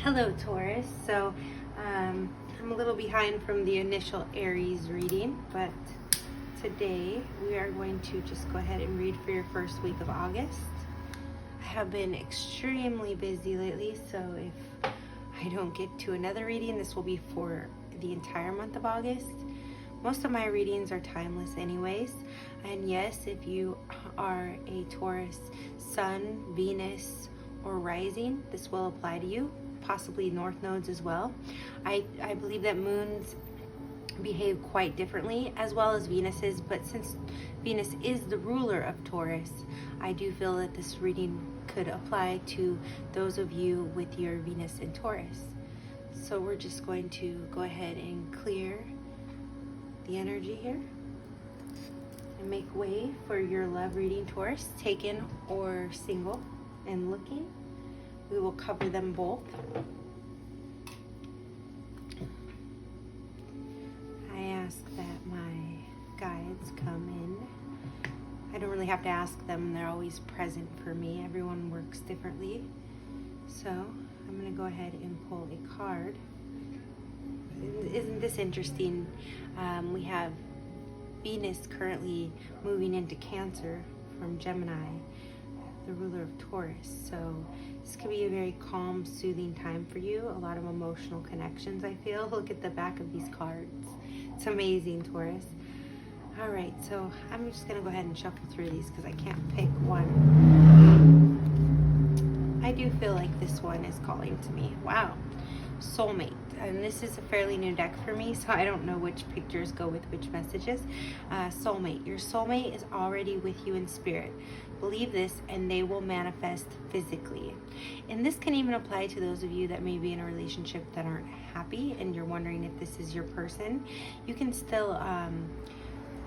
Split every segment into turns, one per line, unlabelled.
Hello Taurus. So I'm a little behind from the initial Aries reading, but today we are going to just go ahead and read for your first week of August. I have been extremely busy lately, so if I don't get to another reading, this will be for the entire month of August. Most of my readings are timeless anyways, and yes, if you are a Taurus Sun, Venus, or rising, this will apply to you, possibly North nodes as well. I believe that moons behave quite differently, as well as Venuses, but since Venus is the ruler of Taurus, I do feel that this reading could apply to those of you with your Venus in Taurus. So we're just going to go ahead and clear the energy here and make way for your love reading, Taurus, taken or single and looking. We will cover them both. I ask that my guides come in. I don't really have to ask them, they're always present for me. Everyone works differently. So I'm going to go ahead and pull a card. Isn't this interesting? We have Venus currently moving into Cancer from Gemini, the ruler of Taurus. So this could be a very calm, soothing time for you. A lot of emotional connections, I feel. Look at the back of these cards. It's amazing, Taurus. All right, so I'm just gonna go ahead and shuffle through these because I can't pick one. I do feel like this one is calling to me. Wow, soulmate. And this is a fairly new deck for me, so I don't know which pictures go with which messages. Soulmate. Your soulmate is already with you in spirit. Believe this and they will manifest physically. And this can even apply to those of you that may be in a relationship that aren't happy and you're wondering if this is your person. You can still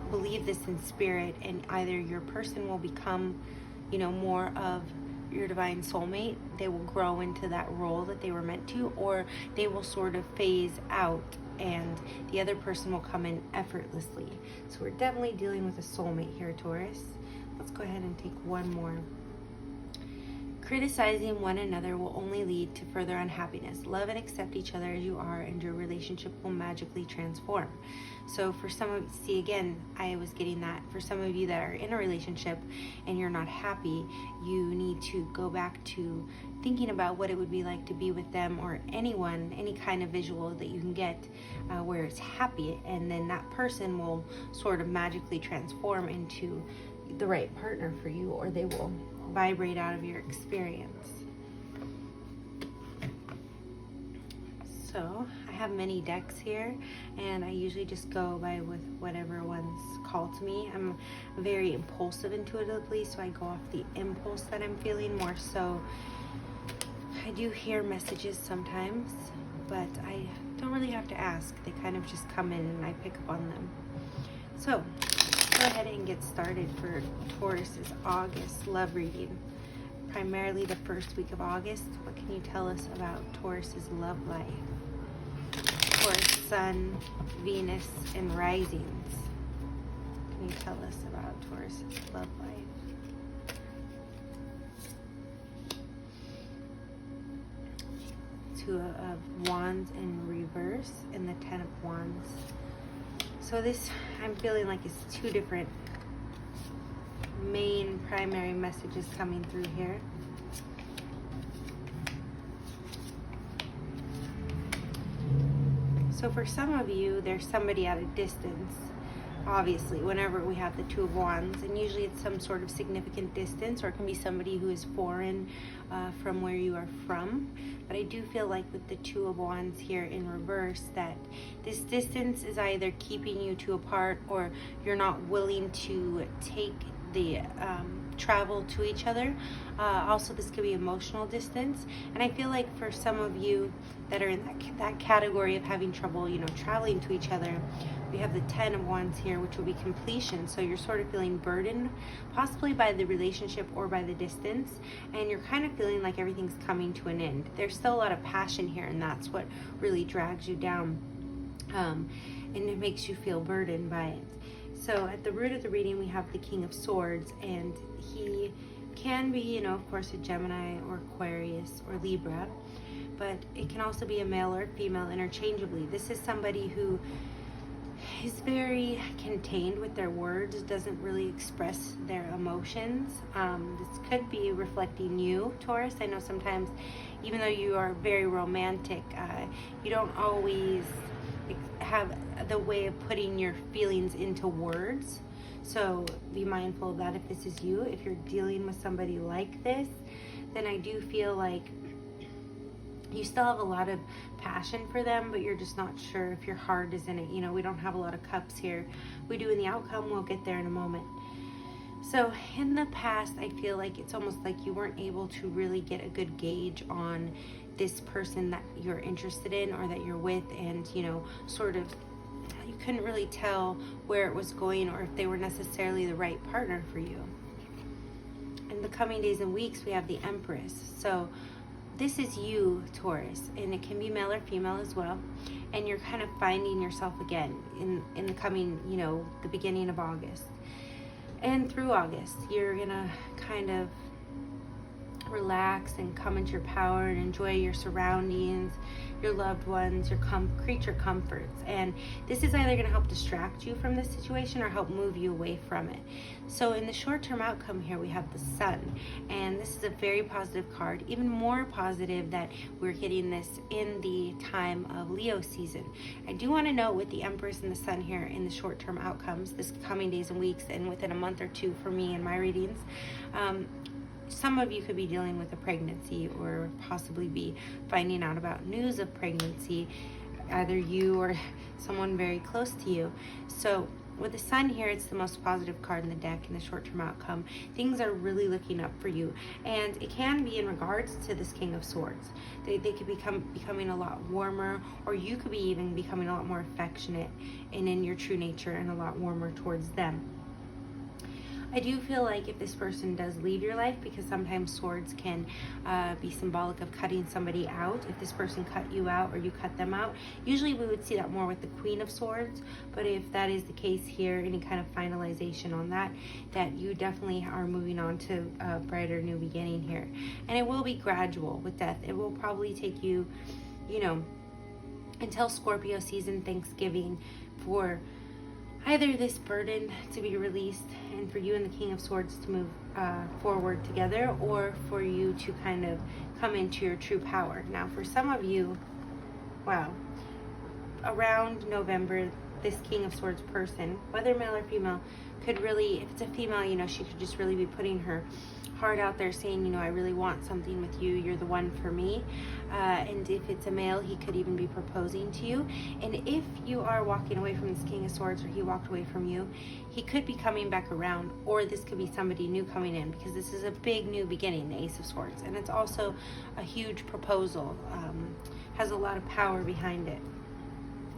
believe this in spirit, and either your person will become, more of your divine soulmate. They will grow into that role that they were meant to, or they will sort of phase out and the other person will come in effortlessly. So we're definitely dealing with a soulmate here, Taurus. Let's go ahead and take one more. Criticizing one another will only lead to further unhappiness. Love and accept each other as you are, and your relationship will magically transform. So for some of, see again, I was getting that for some of you that are in a relationship and you're not happy, you need to go back to thinking about what it would be like to be with them or anyone, any kind of visual that you can get where it's happy, and then that person will sort of magically transform into the right partner for you, or they will vibrate out of your experience. So I have many decks here, and I usually just go by with whatever ones call to me. I'm very impulsive intuitively, so I go off the impulse that I'm feeling more so. I do hear messages sometimes, but I don't really have to ask. They kind of just come in and I pick up on them. So go ahead and get started for Taurus's August love reading. Primarily the first week of August. What can you tell us about Taurus's love life? Taurus Sun, Venus, and risings. Can you tell us about Taurus's love life? Two of Wands in reverse and the Ten of Wands. So this, I'm feeling like it's two different main primary messages coming through here. So for some of you, there's somebody at a distance. Obviously, whenever we have the Two of Wands, and usually it's some sort of significant distance, or it can be somebody who is foreign from where you are from. But I do feel like with the Two of Wands here in reverse, that this distance is either keeping you two apart, or you're not willing to take the travel to each other. Also, this could be emotional distance, and I feel like for some of you that are in that category of having trouble, traveling to each other, we have the Ten of Wands here, which will be completion. So you're sort of feeling burdened, possibly by the relationship or by the distance, and you're kind of feeling like everything's coming to an end. There's still a lot of passion here, and that's what really drags you down, and it makes you feel burdened by it. So at the root of the reading, we have the King of Swords, and he can be, of course, a Gemini or Aquarius or Libra. but it can also be a male or female interchangeably. This is somebody who is very contained with their words, doesn't really express their emotions. This could be reflecting you, Taurus. I know sometimes, even though you are very romantic, you don't always have the way of putting your feelings into words. So be mindful of that if this is you. If you're dealing with somebody like this, then I do feel like you still have a lot of passion for them, but you're just not sure if your heart is in it. You know, we don't have a lot of cups here. We do in the outcome. We'll get there in a moment. So in the past, I feel like it's almost like you weren't able to really get a good gauge on this person that you're interested in or that you're with, and, you know, sort of you couldn't really tell where it was going or if they were necessarily the right partner for you. In the coming days and weeks, we have the Empress. So this is you, Taurus, and it can be male or female as well. And you're kind of finding yourself again in the coming, you know, the beginning of August. And through August, you're gonna kind of relax and come into your power and enjoy your surroundings, your loved ones, your creature comforts. And this is either going to help distract you from this situation or help move you away from it. So in the short-term outcome here, we have the Sun, and this is a very positive card, even more positive that we're getting this in the time of Leo season. I do want to note with the Empress and the Sun here in the short-term outcomes, this coming days and weeks, and within a month or two for me and my readings, some of you could be dealing with a pregnancy or possibly be finding out about news of pregnancy, either you or someone very close to you. So with the Sun here, it's the most positive card in the deck in the short-term outcome. Things are really looking up for you, and it can be in regards to this King of Swords. They could becoming a lot warmer, or you could be even becoming a lot more affectionate and in your true nature and a lot warmer towards them. I do feel like if this person does leave your life, because sometimes swords can be symbolic of cutting somebody out. If this person cut you out or you cut them out, usually we would see that more with the Queen of Swords. But if that is the case here, any kind of finalization on that you definitely are moving on to a brighter new beginning here. And it will be gradual with death. It will probably take you, you know, until Scorpio season, Thanksgiving, for either this burden to be released and for you and the King of Swords to move forward together, or for you to kind of come into your true power. Now, for some of you, wow, around November, this King of Swords person, whether male or female, could really, if it's a female, you know, she could just really be putting her heart out there saying, you know, I really want something with you, you're the one for me. And if it's a male, he could even be proposing to you. And if you are walking away from this King of Swords, or he walked away from you, he could be coming back around, or this could be somebody new coming in, because this is a big new beginning, the Ace of Swords. And it's also a huge proposal, has a lot of power behind it.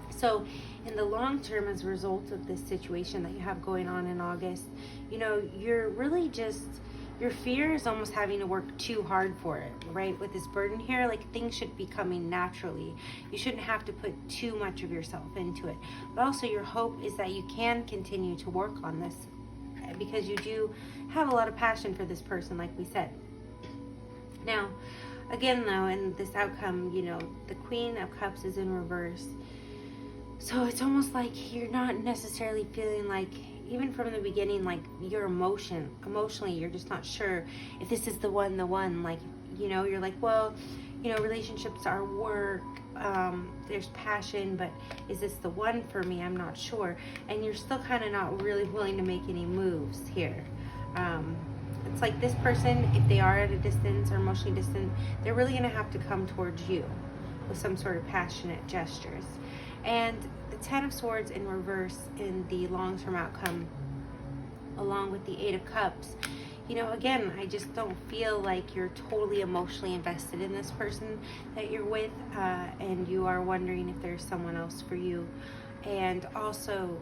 So in the long term, as a result of this situation that you have going on in August, you know, you're really just, your fear is almost having to work too hard for it, right? With this burden here, like, things should be coming naturally. You shouldn't have to put too much of yourself into it. But also your hope is that you can continue to work on this, because you do have a lot of passion for this person, like we said. Now, again though, in this outcome, you know, the Queen of Cups is in reverse. So it's almost like you're not necessarily feeling like, even from the beginning, like your emotionally, you're just not sure if this is the one, like, you know, you're like, well, you know, relationships are work, there's passion, but is this the one for me? I'm not sure. And you're still kind of not really willing to make any moves here. It's like this person, if they are at a distance or emotionally distant, they're really going to have to come towards you with some sort of passionate gestures. And the Ten of Swords in reverse in the long-term outcome, along with the Eight of Cups, you know, again, I just don't feel like you're totally emotionally invested in this person that you're with, and you are wondering if there's someone else for you. And also,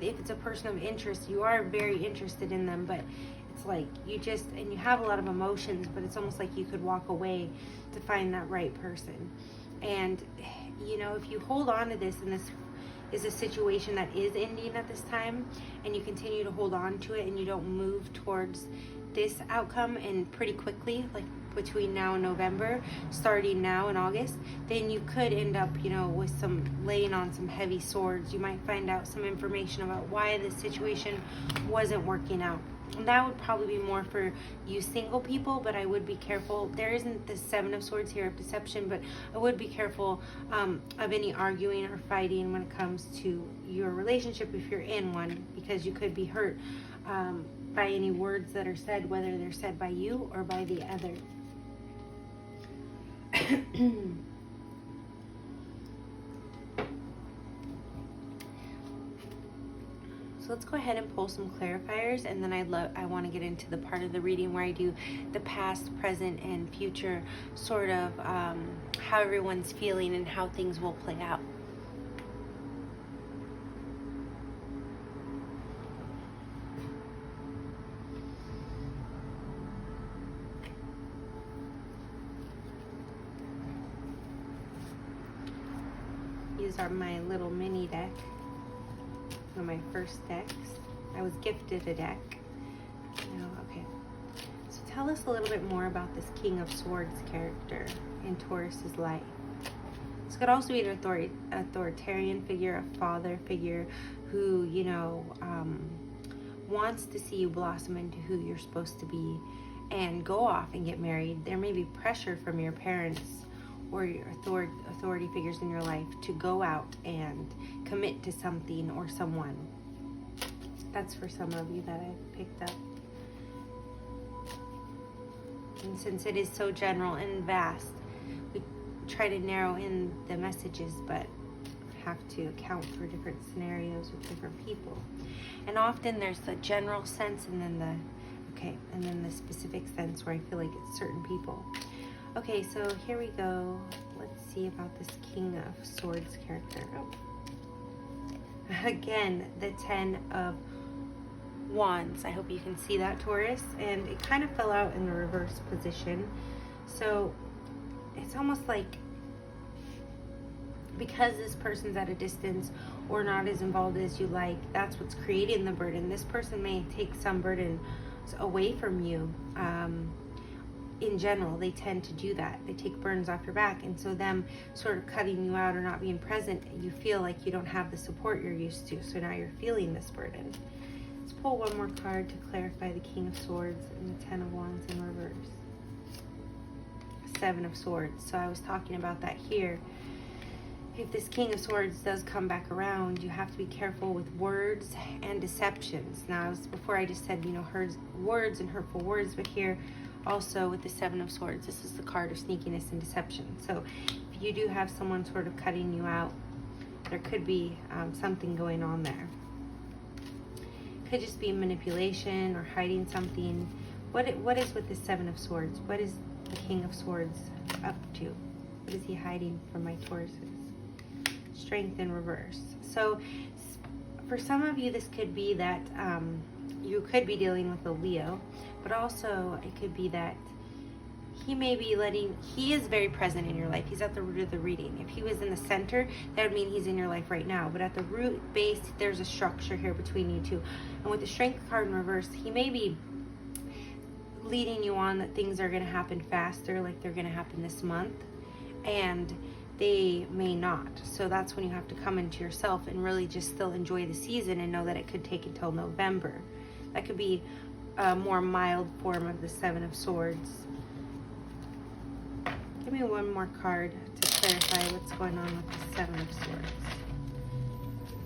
if it's a person of interest, you are very interested in them, but it's like you just, and you have a lot of emotions, but it's almost like you could walk away to find that right person. And, you know, if you hold on to this and this is a situation that is ending at this time, and you continue to hold on to it and you don't move towards this outcome, and pretty quickly, like between now and November, starting now in August, then you could end up, with some laying on some heavy swords. You might find out some information about why this situation wasn't working out. And that would probably be more for you single people, but I would be careful. There isn't the Seven of Swords here of deception, but I would be careful of any arguing or fighting when it comes to your relationship if you're in one, because you could be hurt by any words that are said, whether they're said by you or by the other. So let's go ahead and pull some clarifiers, and then I want to get into the part of the reading where I do the past, present, and future sort of how everyone's feeling and how things will play out. These are my little mini deck. One of my first decks. I was gifted a deck. Okay. So tell us a little bit more about this King of Swords character in Taurus's life. This could also be an authoritarian figure, a father figure who, wants to see you blossom into who you're supposed to be and go off and get married. There may be pressure from your parents or your authority figures in your life to go out and commit to something or someone. That's for some of you that I picked up. And since it is so general and vast, we try to narrow in the messages, but have to account for different scenarios with different people. And often there's the general sense and then the specific sense where I feel like it's certain people. Okay, so here we go. Let's see about this King of Swords character. Again, the 10 of Wands. I hope you can see that, Taurus. And it kind of fell out in the reverse position. So it's almost like because this person's at a distance or not as involved as you like, that's what's creating the burden. This person may take some burden away from you. In general, they tend to do that. They take burdens off your back, and so them sort of cutting you out or not being present, you feel like you don't have the support you're used to, so now you're feeling this burden. Let's pull one more card to clarify the King of Swords and the 10 of Wands in reverse. 7 of Swords. So I was talking about that here. If this King of Swords does come back around, you have to be careful with words and deceptions. Now, before I just said, words and hurtful words, but here also with the 7 of Swords, this is the card of sneakiness and deception. So if you do have someone sort of cutting you out, there could be something going on there. Could just be manipulation or hiding something. What is with the 7 of Swords? What is the King of Swords up to? What is he hiding from my Tauruses? Strength in reverse. So for some of you, this could be that you could be dealing with a Leo, but also it could be that he is very present in your life. He's at the root of the reading. If he was in the center, that would mean he's in your life right now. But at the root base, there's a structure here between you two. And with the Strength card in reverse, he may be leading you on that things are going to happen faster, like they're going to happen this month, and they may not. So that's when you have to come into yourself and really just still enjoy the season and know that it could take until November. That could be a more mild form of the 7 of Swords. Give me one more card to clarify what's going on with the 7 of Swords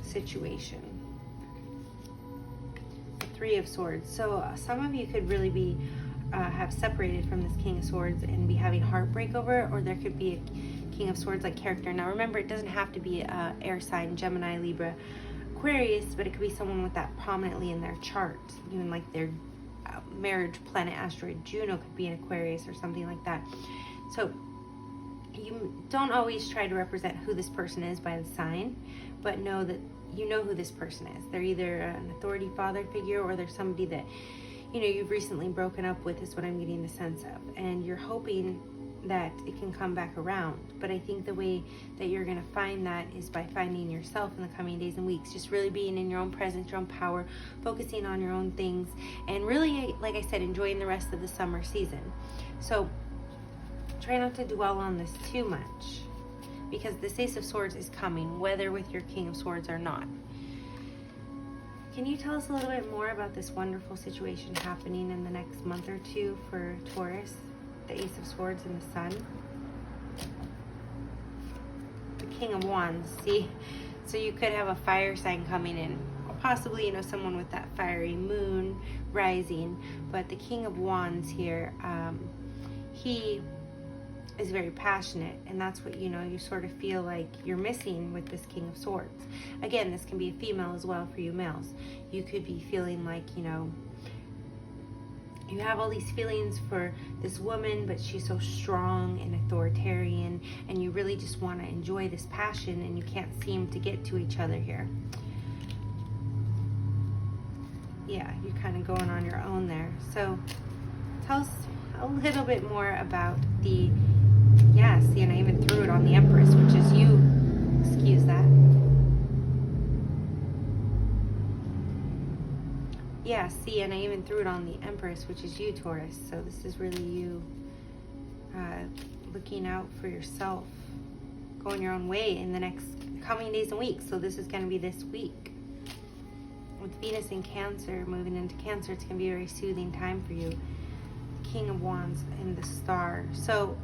situation. The 3 of Swords. So some of you could really be have separated from this King of Swords and be having heartbreak over it, or there could be a King of Swords like character. Now remember, it doesn't have to be air sign, Gemini, Libra, Aquarius, but it could be someone with that prominently in their chart. Even like their marriage planet asteroid Juno could be an Aquarius or something like that. So you don't always try to represent who this person is by the sign, but know that you know who this person is. They're either an authority father figure, or they're somebody that you've recently broken up with, is what I'm getting the sense of. And you're hoping that it can come back around. But I think the way that you're going to find that is by finding yourself in the coming days and weeks, just really being in your own presence, your own power, focusing on your own things, and really, like I said, enjoying the rest of the summer season. So try not to dwell on this too much, because this Ace of Swords is coming, whether with your King of Swords or not. Can you tell us a little bit more about this wonderful situation happening in the next month or two for Taurus? The Ace of Swords and the Sun. The King of Wands, see? So you could have a fire sign coming in. Or possibly, you know, someone with that fiery moon rising. But the King of Wands here, he is very passionate, and that's what, you know, you sort of feel like you're missing with this King of Swords. Again, this can be a female as well for you males. You could be feeling like, you know, you have all these feelings for this woman, but she's so strong and authoritarian, and you really just want to enjoy this passion, and you can't seem to get to each other here. Yeah, you're kind of going on your own there. So tell us a little bit more about the, yeah, see, and I even threw it on the Empress, which is you. Excuse that. Yeah, see, and I even threw it on the Empress, which is you, Taurus. So this is really you looking out for yourself, going your own way in the next coming days and weeks. So this is going to be this week. With Venus in Cancer, moving into Cancer, it's going to be a very soothing time for you. King of Wands and the Star. So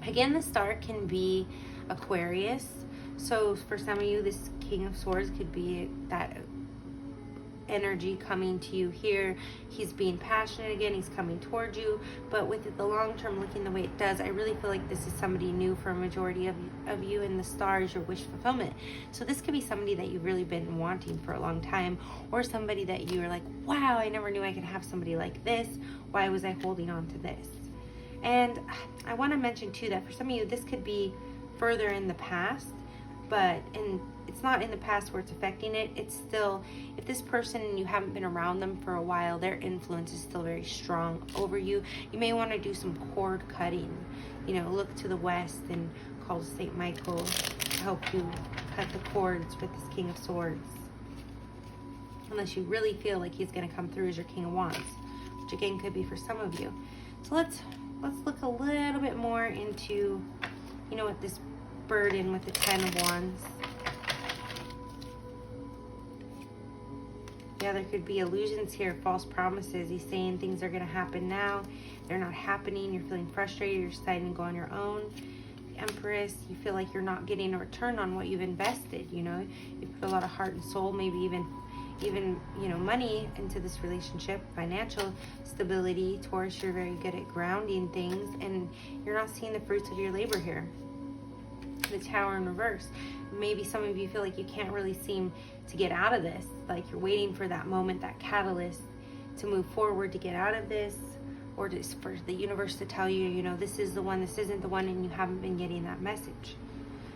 again, the Star can be Aquarius. So for some of you, this King of Swords could be that energy coming to you here. He's being passionate again, he's coming towards you, but with the long term looking the way it does, I really feel like this is somebody new for a majority of you, and the Star is your wish fulfillment. So this could be somebody that you've really been wanting for a long time, or somebody that you are like, wow, I never knew I could have somebody like this. Why was I holding on to this? And I want to mention too that for some of you, this could be further in the past, but it's not in the past where it's affecting it. It's still, if this person and you haven't been around them for a while, their influence is still very strong over you. You may want to do some cord cutting. You know, look to the west and call St. Michael to help you cut the cords with this King of Swords. Unless you really feel like he's going to come through as your King of Wands, which again could be for some of you. So let's look a little bit more into, you know, what this burden with the Ten of Wands. Yeah, there could be illusions here, false promises. He's saying things are going to happen now. They're not happening. You're feeling frustrated. You're deciding to go on your own. The Empress, you feel like you're not getting a return on what you've invested. You know, you put a lot of heart and soul, maybe even you know, money into this relationship, financial stability. Taurus, you're very good at grounding things, and you're not seeing the fruits of your labor here. The Tower in reverse. Maybe some of you feel like you can't really seem to get out of this, like you're waiting for that moment, that catalyst to move forward to get out of this, or just for the universe to tell you, you know, this is the one, this isn't the one, and you haven't been getting that message.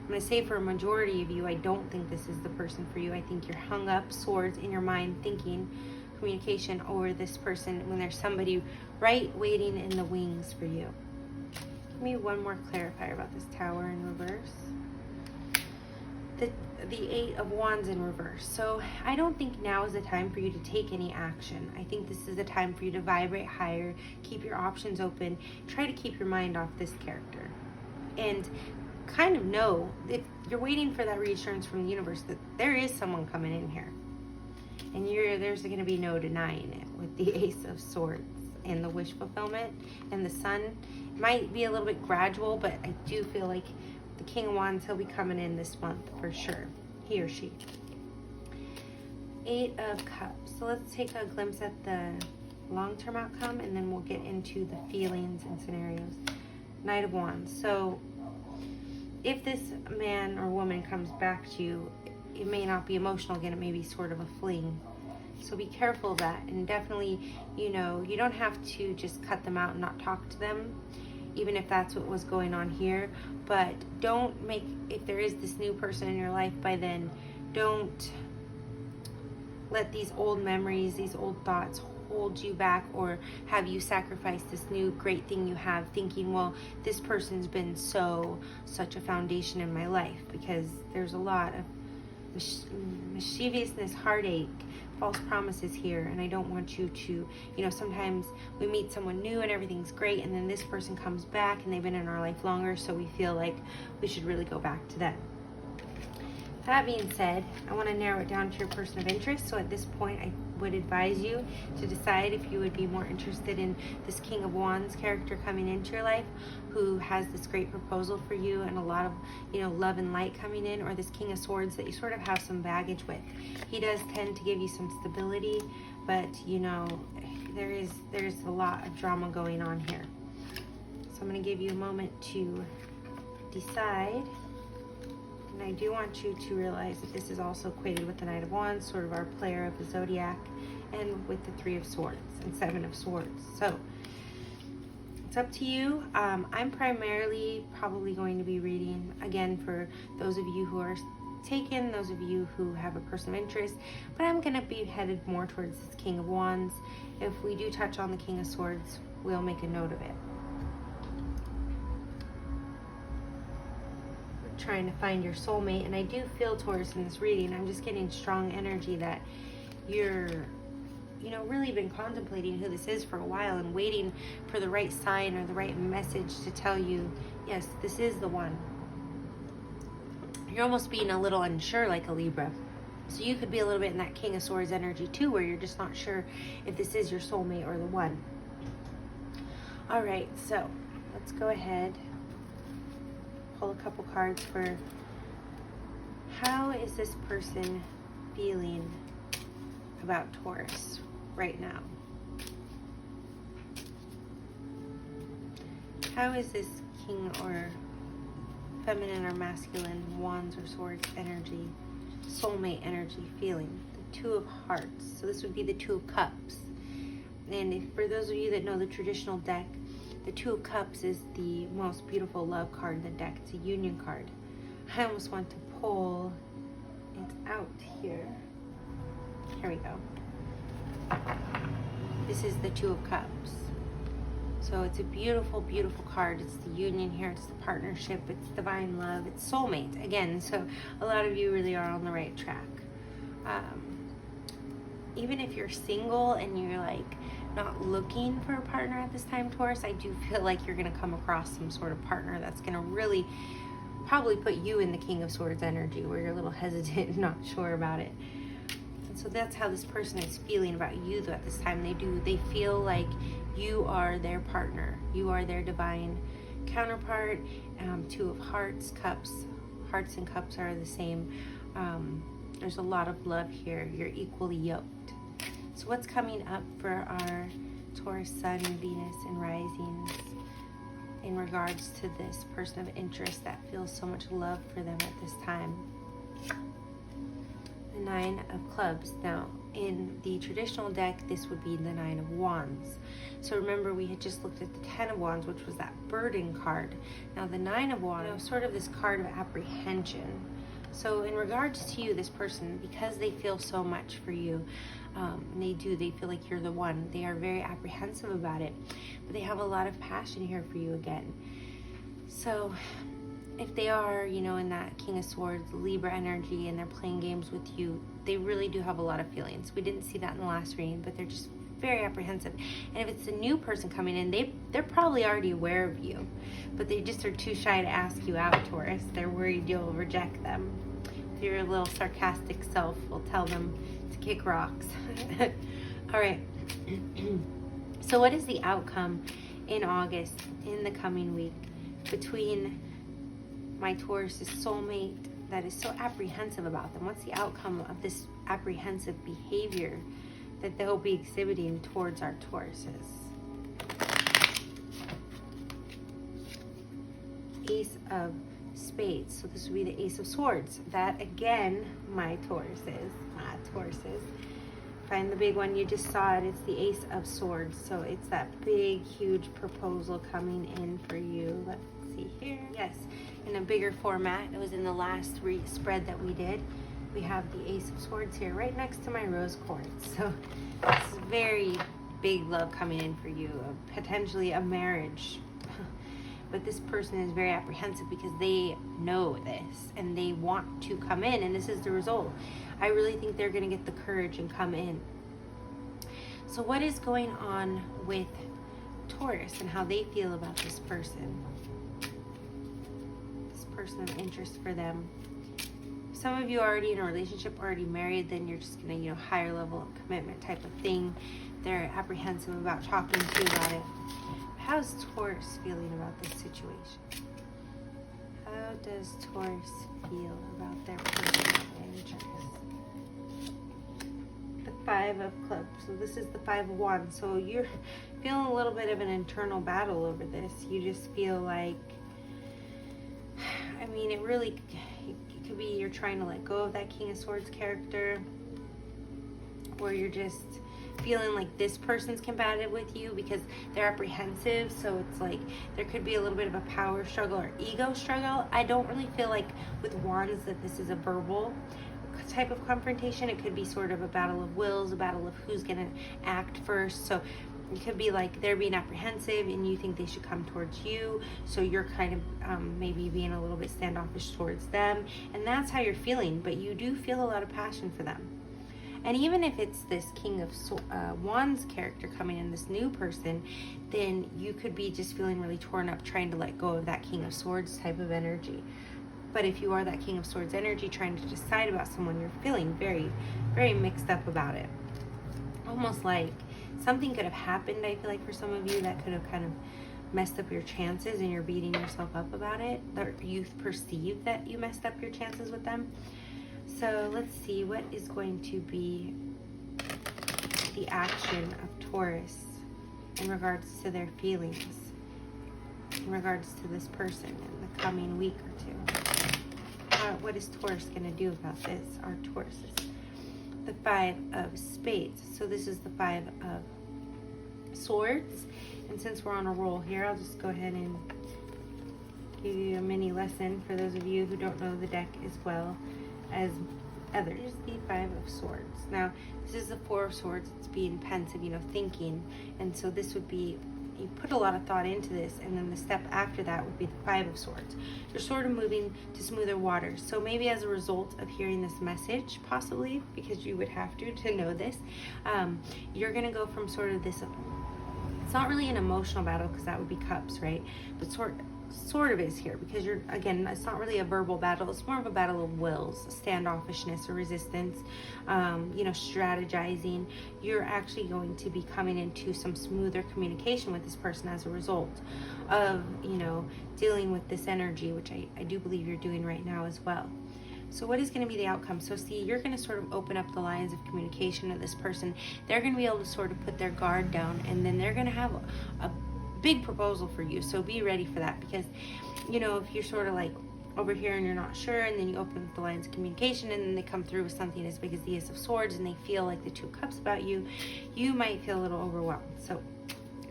I'm going to say for a majority of you, I don't think this is the person for you. I think you're hung up, swords in your mind, thinking communication over this person when there's somebody right waiting in the wings for you. Give me one more clarifier about this Tower in reverse. The Eight of Wands in reverse. So I don't think now is the time for you to take any action. I think this is the time for you to vibrate higher, keep your options open, try to keep your mind off this character, and kind of know, if you're waiting for that reassurance from the universe, that there is someone coming in here, and there's going to be no denying it with the Ace of Swords and the wish fulfillment and the Sun. It might be a little bit gradual, but I do feel like the King of Wands, he'll be coming in this month for sure, he or she. Eight of Cups. So let's take a glimpse at the long-term outcome, and then we'll get into the feelings and scenarios. Knight of Wands. So if this man or woman comes back to you, it may not be emotional again, it may be sort of a fling. So be careful of that, and definitely, you know, you don't have to just cut them out and not talk to them, even if that's what was going on here. But don't make, if there is this new person in your life by then, don't let these old memories, these old thoughts hold you back or have you sacrifice this new great thing you have, thinking, well, this person's been such a foundation in my life, because there's a lot of mischievousness, heartache, false promises here, and I don't want you to, sometimes we meet someone new and everything's great, and then this person comes back and they've been in our life longer, so we feel like we should really go back to them. That being said, I want to narrow it down to your person of interest. So at this point, I would advise you to decide if you would be more interested in this King of Wands character coming into your life, who has this great proposal for you and a lot of, love and light coming in, or this King of Swords that you sort of have some baggage with. He does tend to give you some stability, but there's a lot of drama going on here. So I'm going to give you a moment to decide. And I do want you to realize that this is also equated with the Knight of Wands, sort of our player of the Zodiac, and with the Three of Swords and Seven of Swords. So it's up to you. I'm primarily probably going to be reading, again, for those of you who are taken, those of you who have a person of interest, but I'm going to be headed more towards this King of Wands. If we do touch on the King of Swords, we'll make a note of it. Trying to find your soulmate, and I do feel, Taurus, in this reading, I'm just getting strong energy that you're really been contemplating who this is for a while and waiting for the right sign or the right message to tell you, yes, this is the one. You're almost being a little unsure, like a Libra, so you could be a little bit in that King of Swords energy too, where you're just not sure if this is your soulmate or the one. All right, so let's go ahead, pull a couple cards for how is this person feeling about Taurus right now. How is this King or feminine or masculine Wands or Swords energy, soulmate energy feeling? The Two of Hearts. So this would be the Two of Cups. And for those of you that know the traditional deck, the Two of Cups is the most beautiful love card in the deck. It's a union card. I almost want to pull it out here. Here we go. This is the Two of Cups. So it's a beautiful, beautiful card. It's the union here. It's the partnership. It's divine love. It's soulmate. Again, so a lot of you really are on the right track. Even if you're single and you're like not looking for a partner at this time, Taurus, I do feel like you're going to come across some sort of partner that's going to really probably put you in the King of Swords energy, where you're a little hesitant, not sure about it. And so that's how this person is feeling about you though at this time. They feel like you are their partner. You are their divine counterpart. Two of Hearts, Cups. Hearts and Cups are the same. There's a lot of love here. You're equally yoked. So what's coming up for our Taurus Sun, Venus, and risings in regards to this person of interest that feels so much love for them at this time? The Nine of Clubs. Now, in the traditional deck, this would be the Nine of Wands. So remember, we had just looked at the Ten of Wands, which was that burden card. Now, the Nine of Wands, sort of this card of apprehension. So in regards to you, this person, because they feel so much for you, they feel like you're the one. They are very apprehensive about it, but they have a lot of passion here for you again. So if they are, in that King of Swords, Libra energy, and they're playing games with you, they really do have a lot of feelings. We didn't see that in the last reading, but they're just very apprehensive. And if it's a new person coming in, they're probably already aware of you, but they just are too shy to ask you out, Taurus. They're worried you'll reject them. Your little sarcastic self will tell them to kick rocks. All right. So what is the outcome in August, in the coming week, between my Taurus's soulmate that is so apprehensive about them? What's the outcome of this apprehensive behavior that they'll be exhibiting towards our Tauruses? Ace of Spades. So this would be the Ace of Swords. That, again, my Tauruses. Find the big one. You just saw it. It's the Ace of Swords. So it's that big, huge proposal coming in for you. Let's see here. Yes, in a bigger format. It was in the last spread that we did. We have the Ace of Swords here right next to my rose quartz. So it's very, big love coming in for you, potentially a marriage. But this person is very apprehensive because they know this and they want to come in, and this is the result. I really think they're going to get the courage and come in. So what is going on with Taurus and how they feel about this person? This person of interest for them. Some of you are already in a relationship, already married, then you're just going to, higher level of commitment type of thing. They're apprehensive about talking to you about it. How's Taurus feeling about this situation? How does Taurus feel about their personal interest? The 5 of Clubs. So this is the 5 of Wands. So you're feeling a little bit of an internal battle over this. You just feel like, it could be you're trying to let go of that King of Swords character, or you're just feeling like this person's combative with you because they're apprehensive. So it's like there could be a little bit of a power struggle or ego struggle. I don't really feel like with Wands that this is a verbal type of confrontation. It could be sort of a battle of wills, a battle of who's going to act first. So it could be like they're being apprehensive and you think they should come towards you. So you're kind of maybe being a little bit standoffish towards them. And that's how you're feeling. But you do feel a lot of passion for them. And even if it's this King of Wands character coming in, this new person, then you could be just feeling really torn up trying to let go of that King of Swords type of energy. But if you are that King of Swords energy trying to decide about someone, you're feeling very, very mixed up about it. Almost like something could have happened, I feel like, for some of you that could have kind of messed up your chances and you're beating yourself up about it. Or you perceive that you messed up your chances with them. So let's see, what is going to be the action of Taurus in regards to their feelings, in regards to this person in the coming week or two. What is Taurus going to do about this? Our Taurus is the 5 of Spades. So this is the 5 of Swords. And since we're on a roll here, I'll just go ahead and give you a mini lesson for those of you who don't know the deck as well as others. The 5 of Swords. Now, this is the 4 of Swords. It's being pensive, thinking. And so this would be, you put a lot of thought into this, and then the step after that would be the 5 of Swords. You're sort of moving to smoother waters. So maybe as a result of hearing this message, possibly, because you would have to know this, you're going to go from sort of this, it's not really an emotional battle because that would be Cups, right? But sort of is here because you're, again, it's not really a verbal battle. It's more of a battle of wills, standoffishness or resistance, strategizing. You're actually going to be coming into some smoother communication with this person as a result of, dealing with this energy, which I do believe you're doing right now as well. So what is going to be the outcome? So see, you're going to sort of open up the lines of communication to this person. They're going to be able to sort of put their guard down, and then they're going to have a big proposal for you. So be ready for that, because if you're sort of like over here and you're not sure, and then you open up the lines of communication and then they come through with something as big as the Ace of Swords and they feel like the 2 of Cups about you, you might feel a little overwhelmed. So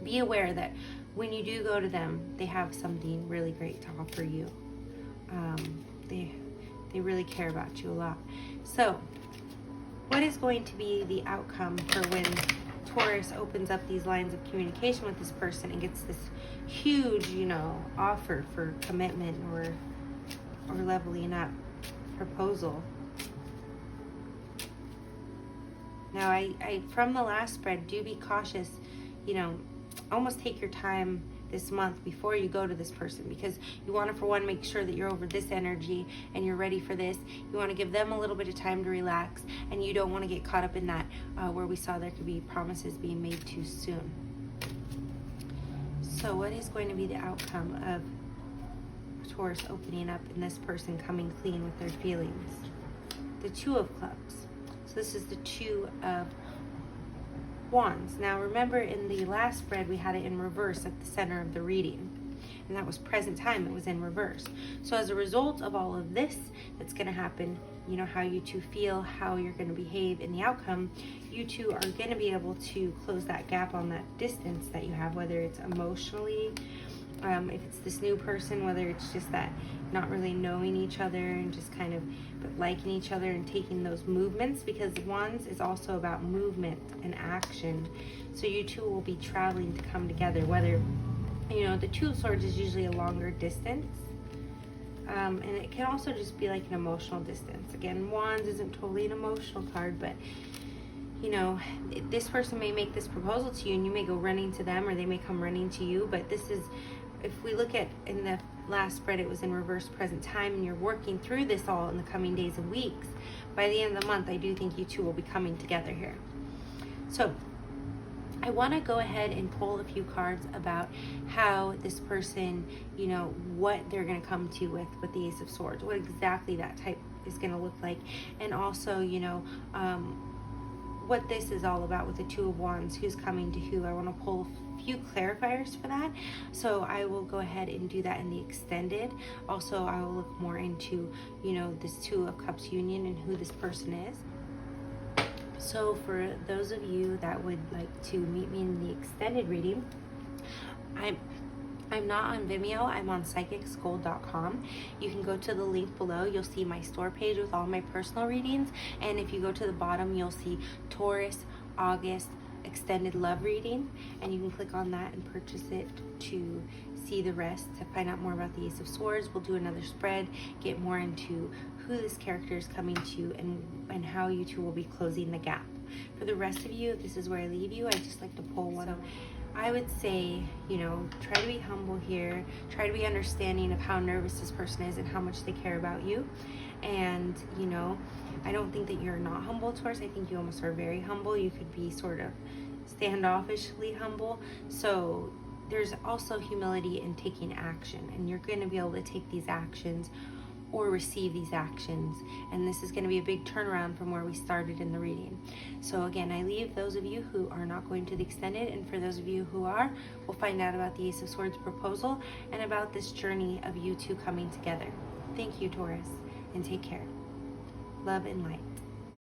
be aware that when you do go to them, they have something really great to offer you. They really care about you a lot. So what is going to be the outcome for when Taurus opens up these lines of communication with this person and gets this huge, offer for commitment or leveling up proposal? Now, I from the last spread, do be cautious, almost take your time this month before you go to this person, because you want to, for one, make sure that you're over this energy and you're ready for this. You want to give them a little bit of time to relax, and you don't want to get caught up in that where we saw there could be promises being made too soon. So what is going to be the outcome of Taurus opening up and this person coming clean with their feelings? The 2 of Clubs. So this is the 2 of Wands. Now remember, in the last spread we had it in reverse at the center of the reading, and that was present time. It was in reverse. So as a result of all of this that's going to happen, how you two feel, how you're going to behave in the outcome, you two are going to be able to close that gap on that distance that you have, whether it's emotionally, If it's this new person, whether it's just that not really knowing each other and just kind of but liking each other and taking those movements, because Wands is also about movement and action. So you two will be traveling to come together, whether, the Two of Swords is usually a longer distance. And it can also just be like an emotional distance. Again, Wands isn't totally an emotional card, but this person may make this proposal to you and you may go running to them, or they may come running to you. But this is, if we look at in the last spread, it was in reverse present time, and you're working through this all in the coming days and weeks. By the end of the month, I do think you two will be coming together here. So I want to go ahead and pull a few cards about how this person, what they're going to come to you with the Ace of Swords, what exactly that type is going to look like, and also, what this is all about with the Two of Wands, who's coming to who. I want to pull a few clarifiers for that, so I will go ahead and do that in the extended. Also, I will look more into, this Two of Cups union and who this person is. So for those of you that would like to meet me in the extended reading, I'm not on Vimeo, I'm on psychicsgold.com. You can go to the link below, you'll see my store page with all my personal readings, and if you go to the bottom, you'll see Taurus August extended love reading, and you can click on that and purchase it to see the rest, to find out more about the Ace of Swords. We'll do another spread, get more into who this character is coming to and how you two will be closing the gap. For the rest of you, this is where I leave you. I just like to pull one. So I would say, try to be humble here. Try to be understanding of how nervous this person is and how much they care about you. And, I don't think that you're not humble, Taurus. I think you almost are very humble. You could be sort of standoffishly humble. So there's also humility in taking action, and you're going to be able to take these actions or receive these actions, and this is going to be a big turnaround from where we started in the reading. So again, I leave those of you who are not going to the extended, and for those of you who are, we'll find out about the Ace of Swords proposal and about this journey of you two coming together. Thank you, Taurus, and take care. Love and light.